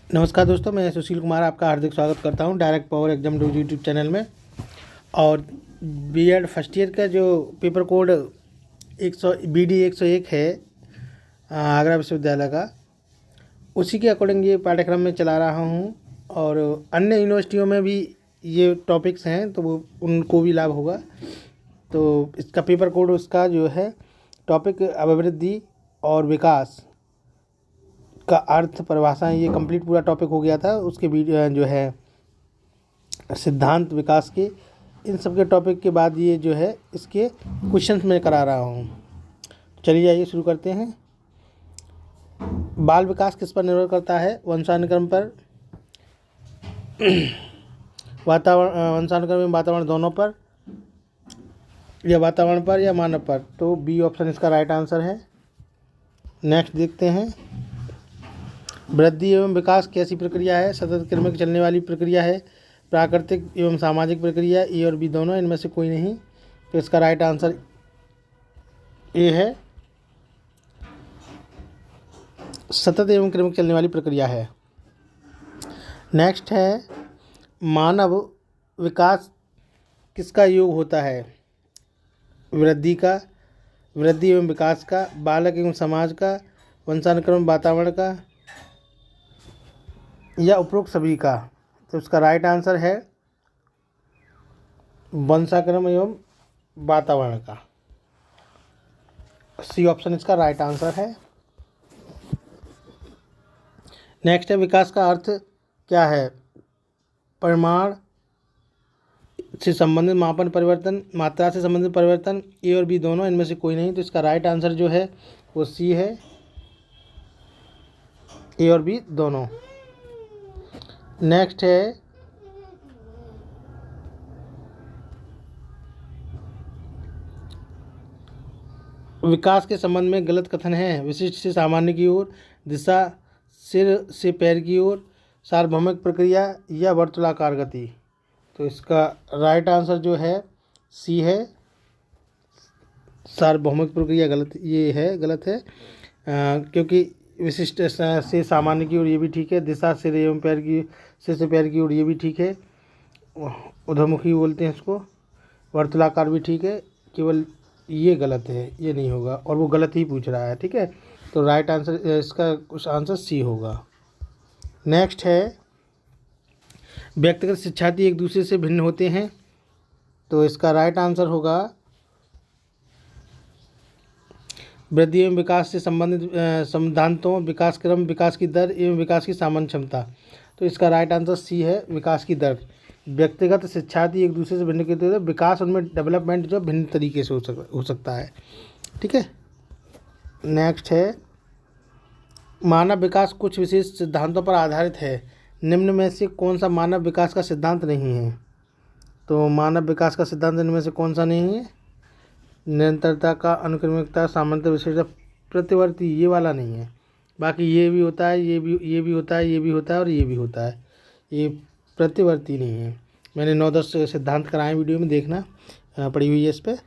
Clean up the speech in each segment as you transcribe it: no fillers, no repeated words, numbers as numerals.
नमस्कार दोस्तों, मैं सुशील कुमार आपका हार्दिक स्वागत करता हूं direct power exam do YouTube channel में। और बीएड फर्स्ट ईयर का जो पेपर कोड 100 BD 101 है आगरा विश्वविद्यालय का, उसी के अकॉर्डिंग ये पाठ्यक्रम में चला रहा हूं। और अन्य यूनिवर्सिटियों में भी ये टॉपिक्स हैं तो वो उनको भी लाभ होगा। तो इसका पेपर कोड उसका जो है टॉपिक अभिवृद्धि और विकास का अर्थ परिभाषा, ये कंप्लीट पूरा टॉपिक हो गया था। उसके वीडियो जो है सिद्धांत विकास के, इन सब के टॉपिक के बाद ये जो है इसके क्वेश्चंस मैं करा रहा हूँ। चलिए आइए शुरू करते हैं। बाल विकास किस पर निर्भर करता है? वंशानुक्रम पर, वंशानुक्रम में वातावरण दोनों पर, या वातावरण पर या मानव पर। तो बी ऑप्शन इसका राइट आंसर है। नेक्स्ट देखते हैं, वृद्धि एवं विकास कैसी प्रक्रिया है? सतत क्रमिक चलने वाली प्रक्रिया है, प्राकृतिक एवं सामाजिक प्रक्रिया, ए और बी दोनों, इनमें से कोई नहीं। तो इसका राइट आंसर ए है, सतत एवं क्रमिक चलने वाली प्रक्रिया है। नेक्स्ट है, मानव विकास किसका योग होता है? वृद्धि का, वृद्धि एवं विकास का, बालक एवं समाज का, वंशानुक्रम वातावरण का, या उपरोक्त सभी का। तो इसका राइट आंसर है वंशानुक्रम एवं वातावरण का। सी ऑप्शन इसका राइट आंसर है। नेक्स्ट है, विकास का अर्थ क्या है? परिमाण से संबंधित मापन परिवर्तन, मात्रा से संबंधित परिवर्तन, ए और बी दोनों, इनमें से कोई नहीं। तो इसका राइट आंसर जो है वो सी है, ए और बी दोनों। नेक्स्ट है, विकास के संबंध में गलत कथन है। विशिष्ट से सामान्य की ओर, दिशा सिर से पैर की ओर, सार्वभौमिक प्रक्रिया, या वर्तुलाकार गति। तो इसका राइट आंसर जो है सी है, सार्वभौमिक प्रक्रिया गलत, ये है गलत है। क्योंकि विशिष्ट से सामान्य की ओर ये भी ठीक है, दिशा सिर एवं पैर की, सिर से पैर की ओर ये भी ठीक है, उधमुखी बोलते हैं इसको, वर्तुलाकार भी ठीक है, केवल ये गलत है, ये नहीं होगा, और वो गलत ही पूछ रहा है। ठीक है, तो राइट आंसर इसका कुछ आंसर सी होगा। नेक्स्ट है, व्यक्तिगत शिक्षार्थी एक दूसरे से भिन्न होते हैं। तो इसका राइट आंसर होगा वृद्धि एवं विकास से संबंधित सिद्धांतों, विकास क्रम, विकास की दर एवं विकास की सामान्य क्षमता। तो इसका राइट आंसर सी है, विकास की दर। व्यक्तिगत शिक्षार्थी एक दूसरे से भिन्न के होते हैं, विकास उनमें डेवलपमेंट जो भिन्न तरीके से हो सकता है। ठीक है। नेक्स्ट है, मानव विकास कुछ विशेष सिद्धांतों पर आधारित है। निम्न में से कौन सा मानव विकास का सिद्धांत नहीं है? तो मानव विकास का सिद्धांत इनमें से कौन सा नहीं है? निरंतरता का, अनुक्रमिकता, सामंत विशेषता, प्रतिवर्ती, ये वाला नहीं है। बाकी ये भी होता है, ये भी होता है, ये भी होता है, और ये भी होता है। ये प्रतिवर्ती नहीं है। मैंने 9-10 सिद्धांत कराए वीडियो में, देखना पड़ी हुई है इस पर,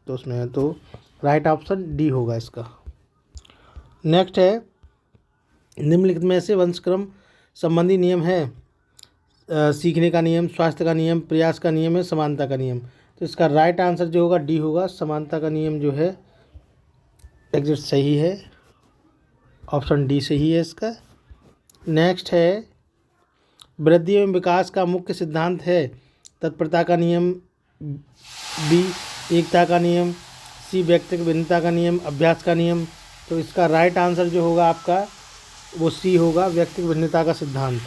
तो उसमें तो राइट ऑप्शन डी होगा इसका। नेक्स्ट है, निम्नलिखित में से वंशक्रम संबंधी नियम है। सीखने का नियम, स्वास्थ्य का नियम, प्रयास का नियम है, समानता का नियम। तो इसका राइट आंसर जो होगा डी होगा, समानता का नियम जो है एग्जैक्ट सही है, ऑप्शन डी सही है इसका। नेक्स्ट है, वृद्धि एवं विकास का मुख्य सिद्धांत है। तत्परता का नियम, बी एकता का नियम, सी व्यक्तिगत भिन्नता का नियम, अभ्यास का नियम। तो इसका राइट आंसर जो होगा आपका वो सी होगा, व्यक्तिगत भिन्नता का सिद्धांत।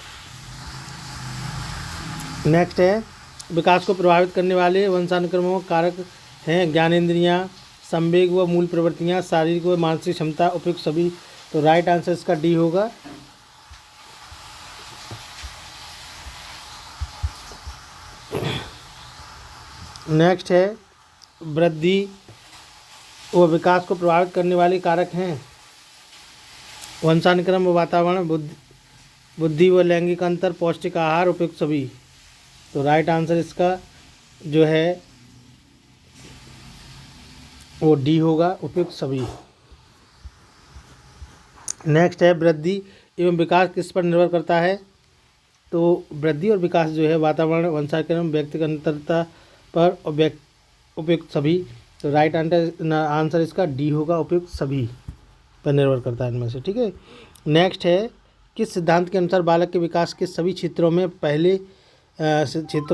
नेक्स्ट है, विकास को प्रभावित करने वाले वंशानुक्रमों कारक हैं ज्ञानेंद्रियाँ, संवेग व मूल प्रवृत्तियाँ, शारीरिक व मानसिक क्षमता, उपयुक्त सभी। तो राइट आंसर इसका डी होगा। नेक्स्ट है, वृद्धि व विकास को प्रभावित करने वाले कारक हैं वंशानुक्रम व वातावरण, बुद्धि व लैंगिक अंतर, पौष्टिक आहार, उपयुक्त सभी। तो राइट आंसर इसका जो है वो डी होगा, उपयुक्त सभी। नेक्स्ट है, वृद्धि एवं विकास किस पर निर्भर करता है? तो वृद्धि और विकास जो है वातावरण, वंशानुक्रम, व्यक्तिगत अंतरता पर और उपयुक्त सभी। तो राइट आंसर इसका डी होगा, उपयुक्त सभी पर निर्भर करता है इनमें से। ठीक है, नेक्स्ट है, किस सिद्धांत के अनुसार बालक के विकास के सभी क्षेत्रों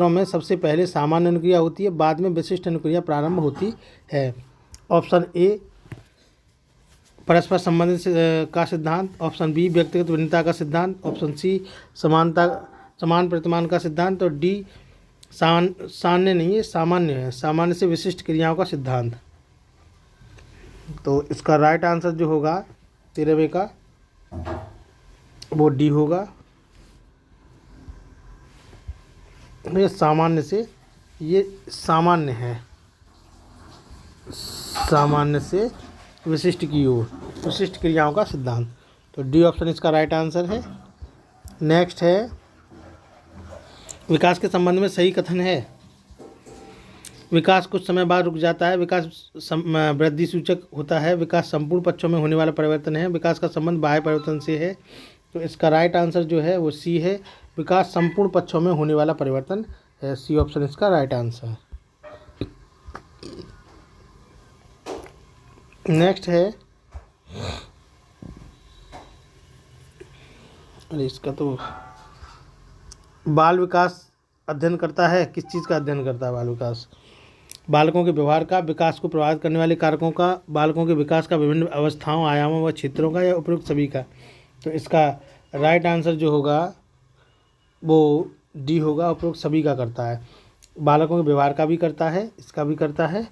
में सबसे पहले सामान्य अनुक्रिया होती है, बाद में विशिष्ट अनुक्रिया प्रारंभ होती है? ऑप्शन ए परस्पर संबंध का सिद्धांत, ऑप्शन बी व्यक्तिगत भिन्नता का सिद्धांत, ऑप्शन सी समान प्रतिमान का सिद्धांत, और डी सामान्य नहीं है, सामान्य है, सामान्य से विशिष्ट क्रियाओं का सिद्धांत। तो इसका राइट आंसर जो होगा 13वें का वो डी होगा। ये सामान्य से, ये सामान्य है, सामान्य से विशिष्ट की ओर, विशिष्ट क्रियाओं का सिद्धांत। तो डी ऑप्शन इसका राइट आंसर है। नेक्स्ट है, विकास के संबंध में सही कथन है। विकास कुछ समय बाद रुक जाता है, विकास वृद्धि सूचक होता है, विकास संपूर्ण पक्षों में होने वाला परिवर्तन है, विकास का संबंध बाह्य परिवर्तन से है। तो इसका राइट आंसर जो है वो सी है, विकास संपूर्ण पक्षों में होने वाला परिवर्तन है। सी ऑप्शन इसका राइट आंसर। नेक्स्ट है, अरे इसका तो बाल विकास अध्ययन करता है, किस चीज़ का अध्ययन करता है बाल विकास? बालकों के व्यवहार का, विकास को प्रभावित करने वाले कारकों का, बालकों के विकास का विभिन्न अवस्थाओं, आयामों व क्षेत्रों का, या उपयुक्त सभी का? तो इसका राइट आंसर जो होगा वो डी होगा, उपयुक्त सभी का करता है। बालकों के व्यवहार का भी करता है, इसका भी करता है,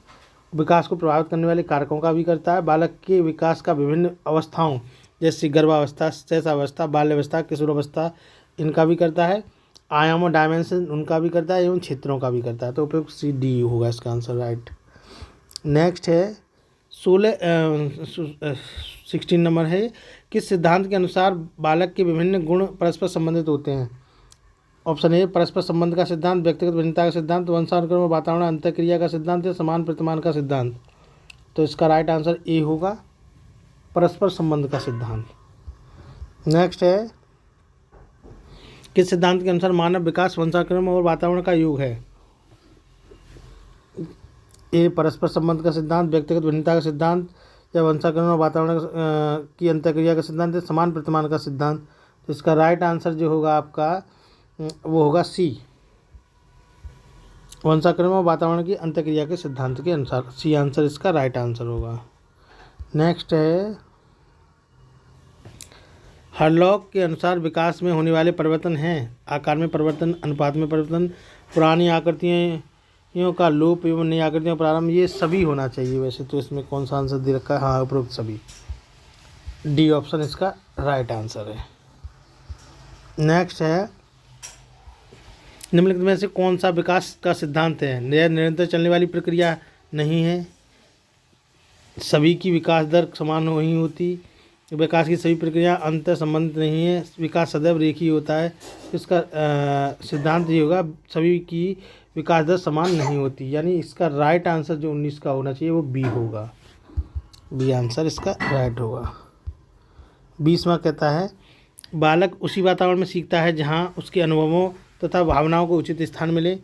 विकास को प्रभावित करने वाले कारकों का भी करता है, बालक के विकास का विभिन्न अवस्थाओं जैसे गर्भावस्था, शैशवावस्था, बाल्यावस्था, किशोरावस्था, इनका भी करता है, आयामों डायमेंशन उनका भी करता है, एवं क्षेत्रों का भी करता है। तो उपयुक्त सी डी होगा इसका आंसर राइट। नेक्स्ट है 16 नंबर है, किस सिद्धांत के अनुसार बालक के विभिन्न गुण परस्पर संबंधित होते हैं? ऑप्शन ए परस्पर संबंध का सिद्धांत, व्यक्तिगत भिन्नता का सिद्धांत, वंशानुक्रम और वातावरण अंतःक्रिया का सिद्धांत, या समान प्रतिमान का सिद्धांत? तो इसका राइट आंसर ए होगा, परस्पर संबंध का सिद्धांत। नेक्स्ट है, किस सिद्धांत के अनुसार मानव विकास वंशानुक्रम और वातावरण का योग है? ए परस्पर संबंध का सिद्धांत, व्यक्तिगत भिन्नता का सिद्धांत, या वंशानुक्रम और वातावरण की अंतःक्रिया का सिद्धांत, या समान प्रतिमान का सिद्धांत? तो इसका राइट आंसर जो होगा आपका वो होगा सी, वंशानुक्रम और वातावरण की अंतःक्रिया के सिद्धांत के अनुसार। सी आंसर इसका राइट आंसर होगा। नेक्स्ट है, हरलॉक के अनुसार विकास में होने वाले परिवर्तन हैं आकार में परिवर्तन, अनुपात में परिवर्तन, पुरानी आकृतियों का लोप एवं नई आकृतियों का प्रारंभ, ये सभी होना चाहिए। वैसे तो इसमें कौन सा आंसर दे रखा है? हाँ, उपरोक्त सभी। डी ऑप्शन इसका राइट आंसर है। नेक्स्ट है, निम्नलिखित में से कौन सा विकास का सिद्धांत है? यह निरंतर चलने वाली प्रक्रिया नहीं है, सभी की विकास दर समान नहीं होती, विकास की सभी प्रक्रिया अंतर संबंधित नहीं है, विकास सदैव रेखीय होता है। इसका सिद्धांत ये होगा, सभी की विकास दर समान नहीं होती, यानी इसका राइट आंसर जो 19 का होना चाहिए वो बी होगा। बी आंसर इसका राइट होगा। 20वां कहता है, बालक उसी वातावरण में सीखता है जहाँ उसके अनुभवों तथा भावनाओं को उचित स्थान मिले,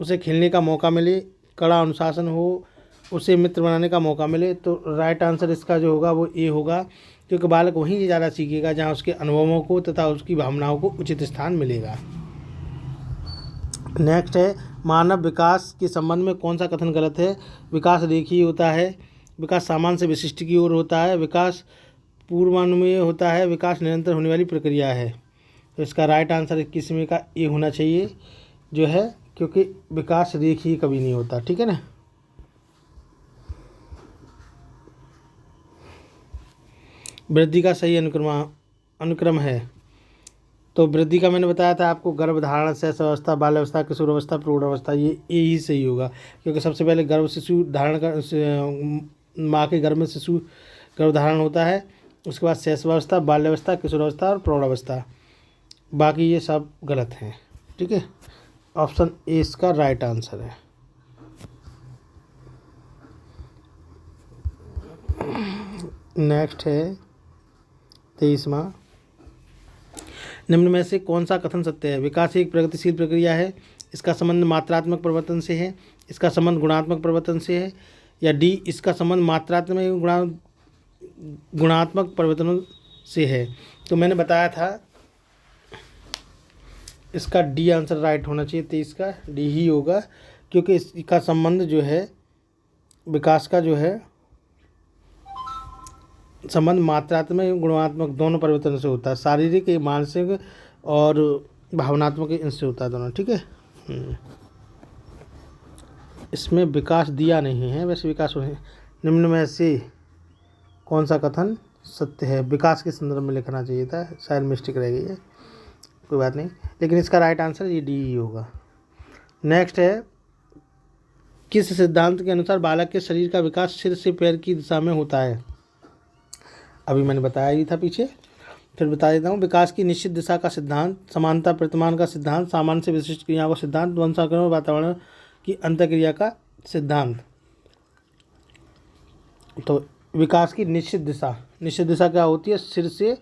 उसे खेलने का मौका मिले, कड़ा अनुशासन हो, उसे मित्र बनाने का मौका मिले। तो राइट आंसर इसका जो होगा वो ए होगा, क्योंकि बालक वहीं ज़्यादा सीखेगा जहाँ उसके अनुभवों को तथा उसकी भावनाओं को उचित स्थान मिलेगा। नेक्स्ट है, मानव विकास के संबंध में कौन सा कथन गलत है? विकास रेखीय होता है, विकास सामान्य से विशिष्ट की ओर होता है, विकास पूर्वानुमेय होता है, विकास निरंतर होने वाली प्रक्रिया है। तो इसका राइट आंसर 21वें का ए होना चाहिए जो है, क्योंकि विकास रेखीय कभी नहीं होता। ठीक है ना। वृद्धि का सही अनुक्रम है, तो वृद्धि का मैंने बताया था आपको, गर्भधारण, शैशवावस्था, बाल्यावस्था, किशोरावस्था, प्रौढ़ावस्था, ये ए ही सही होगा, क्योंकि सबसे पहले गर्भ शिशु धारण का, माँ के गर्भ में शिशु गर्भधारण होता है, उसके बाद शैशवावस्था, बाल्यावस्था, किशोरावस्था और प्रौढ़ावस्था। बाकी ये सब गलत हैं। ठीक है, ऑप्शन ए इसका राइट आंसर है। नेक्स्ट है 23वां, निम्न में से कौन सा कथन सत्य है? विकास एक प्रगतिशील प्रक्रिया है, इसका संबंध मात्रात्मक परिवर्तन से है, इसका संबंध गुणात्मक परिवर्तन से है, या डी इसका संबंध मात्रात्मक गुणात्मक परिवर्तन से है। तो मैंने बताया था इसका डी आंसर राइट होना चाहिए, 23 का डी ही होगा, क्योंकि इसका संबंध जो है विकास का जो है संबंध मात्रात्मक गुणात्मक दोनों परिवर्तन से होता है, शारीरिक मानसिक और भावनात्मक इनसे होता है दोनों। ठीक है, इसमें विकास दिया नहीं है, वैसे विकास है। निम्न में से कौन सा कथन सत्य है? विकास के संदर्भ में लिखना चाहिए था, शायद मिस्टेक रह गई है, कोई बात नहीं, लेकिन इसका राइट आंसर ये डी ही होगा। नेक्स्ट है, किस सिद्धांत के अनुसार बालक के शरीर का विकास सिर से पैर की दिशा में होता है? अभी मैंने बताया ही था पीछे, फिर बता देता हूँ। विकास की निश्चित दिशा का सिद्धांत, समानता प्रतिमान का सिद्धांत, सामान्य से विशिष्ट क्रियाओं का सिद्धांत, वंशानुक्रम और वातावरण की अंतःक्रिया का सिद्धांत। तो विकास की निश्चित दिशा क्या होती है? सिर से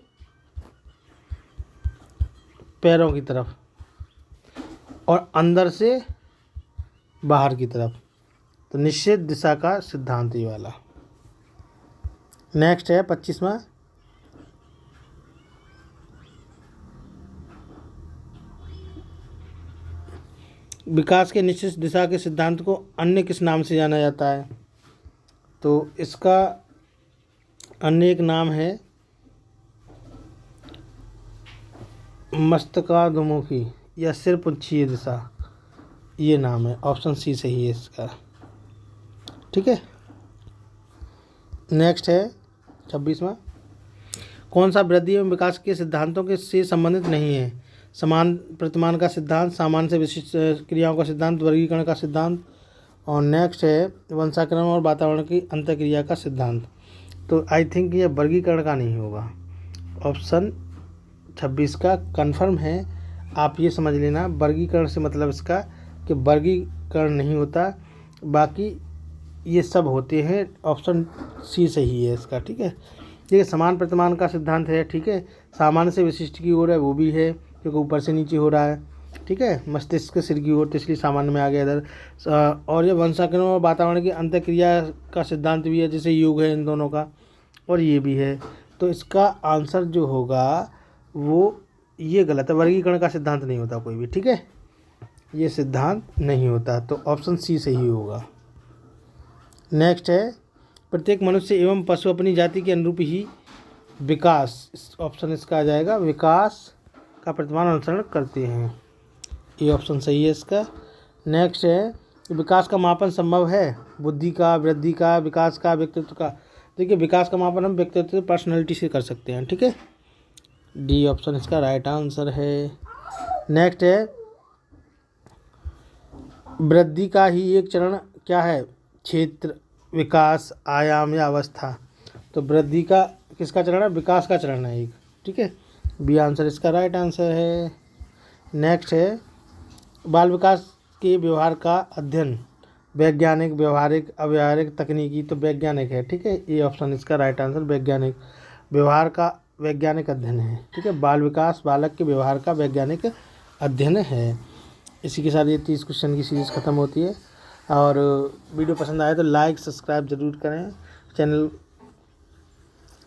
पैरों की तरफ और अंदर से बाहर की तरफ, तो निश्चित दिशा का सिद्धांत ये वाला। नेक्स्ट है 25वां, विकास के निश्चित दिशा के सिद्धांत को अन्य किस नाम से जाना जाता है? तो इसका अन्य एक नाम है मस्तकाधोमुखी या सिर पुच्छीय दिशा, ये नाम है। ऑप्शन सी सही है इसका। ठीक है, नेक्स्ट है 26वां, कौन सा वृद्धि एवं विकास के सिद्धांतों के से संबंधित नहीं है? समान प्रतिमान का सिद्धांत, सामान्य से विशिष्ट क्रियाओं का सिद्धांत, वर्गीकरण का सिद्धांत, और नेक्स्ट है वंशानुक्रम और वातावरण की अंतःक्रिया का सिद्धांत। तो आई थिंक ये वर्गीकरण का नहीं होगा, ऑप्शन 26 का कन्फर्म है। आप ये समझ लेना, वर्गीकरण से मतलब इसका कि वर्गीकरण नहीं होता, बाकी ये सब होते हैं। ऑप्शन सी सही है इसका। ठीक है, ये समान प्रतिमान का सिद्धांत है। ठीक है, सामान्य से विशिष्ट की ओर है, वो भी है क्योंकि ऊपर से नीचे हो रहा है। ठीक है, मस्तिष्क सिर की ओर, तो इसलिए सामान्य में आ गया इधर। और ये वंशानुक्रम और वातावरण की अंतःक्रिया का सिद्धांत भी है, जैसे योग है इन दोनों का, और ये भी है। तो इसका आंसर जो होगा वो ये गलत है, वर्गीकरण का सिद्धांत नहीं होता कोई भी। ठीक है, ये सिद्धांत नहीं होता, तो ऑप्शन सी सही होगा। नेक्स्ट है, प्रत्येक मनुष्य एवं पशु अपनी जाति के अनुरूप ही विकास, ऑप्शन इसका आ जाएगा, विकास का प्रतिमान अनुसरण करते हैं। ये ऑप्शन सही है इसका। नेक्स्ट है, विकास का मापन संभव है? बुद्धि का, वृद्धि का, विकास का, व्यक्तित्व का। देखिए, विकास का मापन हम व्यक्तित्व पर्सनैलिटी से कर सकते हैं। ठीक है, डी ऑप्शन इसका राइट आंसर है। नेक्स्ट है, वृद्धि का ही एक चरण क्या है? क्षेत्र, विकास, आयाम या अवस्था। तो वृद्धि का किसका चरण है? विकास का चरण है एक। ठीक है, बी आंसर इसका राइट आंसर है। नेक्स्ट है, बाल विकास के व्यवहार का अध्ययन, वैज्ञानिक, व्यवहारिक, अव्यवहारिक, तकनीकी। तो वैज्ञानिक है। ठीक है, ये ऑप्शन इसका राइट आंसर वैज्ञानिक, व्यवहार का वैज्ञानिक अध्ययन है। ठीक है, बाल विकास बालक के व्यवहार का वैज्ञानिक अध्ययन है। इसी के साथ ये 30 क्वेश्चन की सीरीज़ ख़त्म होती है। और वीडियो पसंद आए तो लाइक सब्सक्राइब ज़रूर करें चैनल।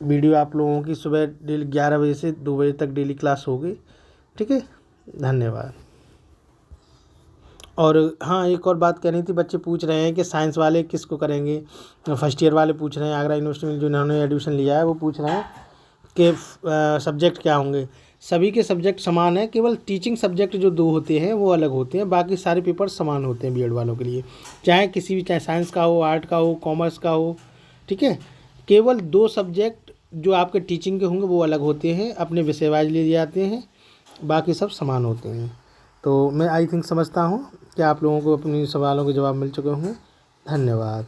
वीडियो आप लोगों की सुबह डेली 11 बजे से 2 बजे तक डेली क्लास होगी। ठीक है, धन्यवाद। और हाँ, एक और बात कहनी थी, बच्चे पूछ रहे हैं कि साइंस वाले किसको करेंगे। फर्स्ट ईयर वाले पूछ रहे हैं, आगरा यूनिवर्सिटी में जिन्होंने एडमिशन लिया है वो पूछ रहे हैं कि सब्जेक्ट क्या होंगे। सभी के सब्जेक्ट समान है, केवल टीचिंग सब्जेक्ट जो 2 होते हैं वो अलग होते हैं, बाकी सारे पेपर समान होते हैं बीएड वालों के लिए, चाहे किसी भी, चाहे साइंस का हो, आर्ट का हो, कॉमर्स का हो। ठीक है, केवल 2 सब्जेक्ट जो आपके टीचिंग के होंगे वो अलग होते हैं, अपने विषय वाइज लिए जाते हैं, बाकी सब समान होते हैं। तो मैं आई थिंक समझता हूँ कि आप लोगों को अपनी सवालों के जवाब मिल चुके होंगे। धन्यवाद।